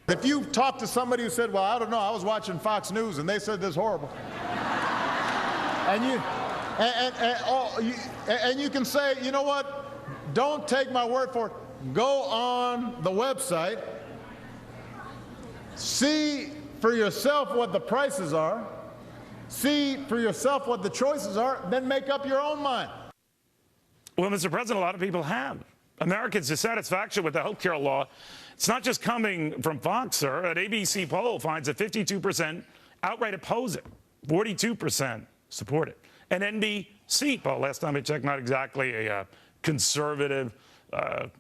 If you talk to somebody who said, well, I don't know, I was watching Fox News and they said this horrible, and you can say, you know what, don't take my word for it. Go on the website, see for yourself what the prices are, see for yourself what the choices are, then make up your own mind. Well, Mr. President, a lot of people have. Americans' dissatisfaction with the health care law, it's not just coming from Fox, sir. An ABC poll finds that 52% outright oppose it, 42% support it. An NBC poll, last time I checked, not exactly a conservative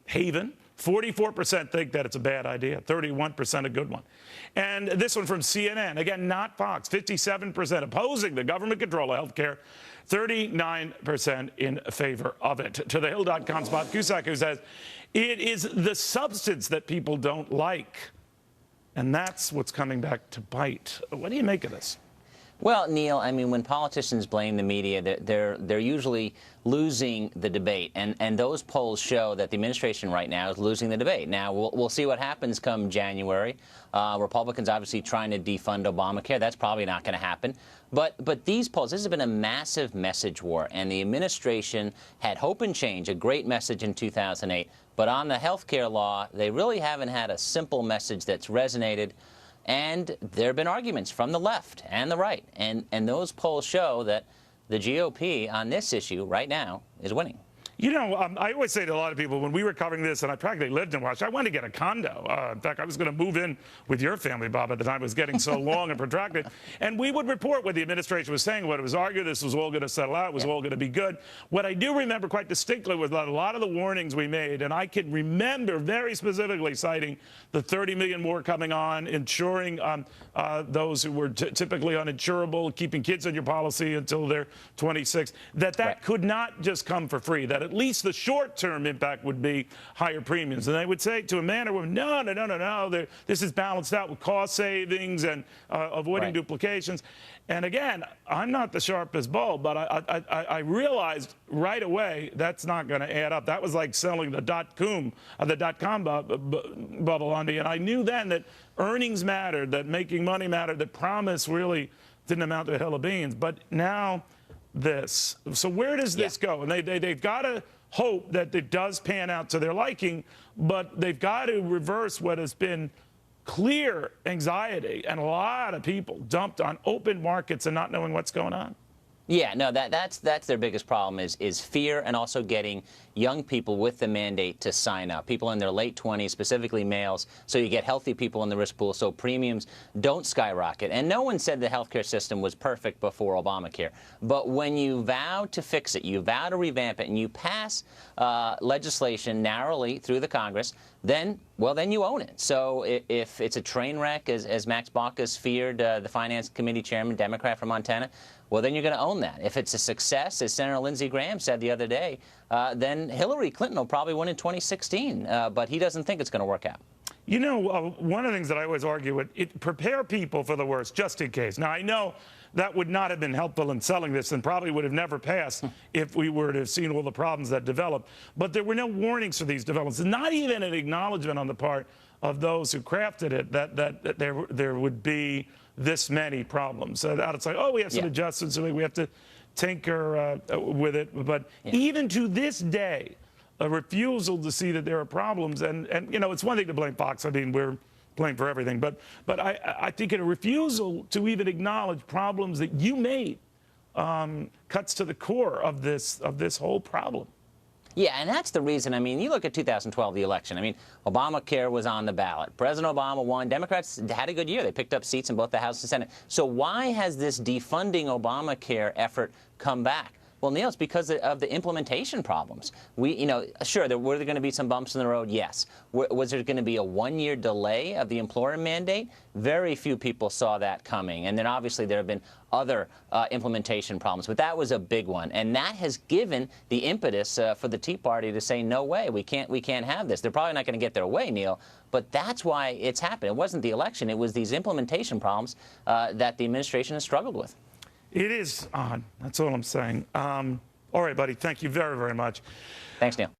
haven, 44% think that it's a bad idea, 31% a good one. And this one from CNN, again, not Fox, 57% opposing the government control of health care, 39% in favor of it. To the Hill.com's Bob Cusack, who says, it is the substance that people don't like. And that's what's coming back to bite. What do you make of this? Well, Neil, I mean, when politicians blame the media, they're usually losing the debate, and those polls show that the administration right now is losing the debate. Now, we'll see what happens come January. Republicans obviously trying to defund Obamacare. That's probably not going to happen. But these polls, this has been a massive message war, and the administration had hope and change, a great message in 2008. But on the health care law, they really haven't had a simple message that's resonated. And there have been arguments from the left and the right. And those polls show that the GOP on this issue right now is winning. You know, I always say to a lot of people, when we were covering this, and I practically lived in Washington, I wanted to get a condo. In fact, I was going to move in with your family, Bob, at the time. It was getting so long and protracted. And we would report what the administration was saying, what it was arguing. This was all going to settle out. It was all going to be good. What I do remember quite distinctly was that a lot of the warnings we made, and I can remember very specifically citing the 30 million more coming on, insuring those who were typically uninsurable, keeping kids on your policy until they're 26, that could not just come for free, that at least the short-term impact would be higher premiums. And they would say to a man or woman, no, this is balanced out with cost savings and avoiding duplications. And again, I'm not the sharpest bull, but I realized right away that's not going to add up. That was like selling the dot-com bubble on me. And I knew then that earnings mattered, that making money mattered, that promise really didn't amount to a hill of beans. But now this. So where does this go? And they've got to hope that it does pan out to their liking, but they've got to reverse what has been clear anxiety and a lot of people dumped on open markets and not knowing what's going on. Yeah, no, that's their biggest problem is fear, and also getting young people with the mandate to sign up, people in their late 20s, specifically males, so you get healthy people in the risk pool so premiums don't skyrocket. And no one said the healthcare system was perfect before Obamacare. But when you vow to fix it, you vow to revamp it, and you pass legislation narrowly through the Congress, then you own it. So if it's a train wreck, as Max Baucus feared, the Finance Committee chairman, Democrat from Montana, well, then you're going to own that. If it's a success, as Senator Lindsey Graham said the other day, then Hillary Clinton will probably win in 2016. But he doesn't think it's going to work out. You know, one of the things that I always argue with, prepare people for the worst, just in case. Now, I know that would not have been helpful in selling this and probably would have never passed if we were to have seen all the problems that developed. But there were no warnings for these developments, not even an acknowledgement on the part of those who crafted it that there would be this many problems. It's like, oh, we have some adjustments, we have to tinker with it. But even to this day, a refusal to see that there are problems. And you know, it's one thing to blame Fox. I mean, we're blamed for everything. But I think a refusal to even acknowledge problems that you made cuts to the core of this whole problem. Yeah, and that's the reason. I mean, you look at 2012, the election. I mean, Obamacare was on the ballot. President Obama won. Democrats had a good year. They picked up seats in both the House and Senate. So why has this defunding Obamacare effort come back? Well, Neil, it's because of the implementation problems. Sure, were there going to be some bumps in the road? Yes. Was there going to be a one-year delay of the employer mandate? Very few people saw that coming. And then obviously there have been other implementation problems, but that was a big one. And that has given the impetus for the Tea Party to say, no way, we can't have this. They're probably not going to get their way, Neil, but that's why it's happened. It wasn't the election. It was these implementation problems that the administration has struggled with. It is odd. That's all I'm saying. All right, buddy. Thank you very, very much. Thanks, Neil.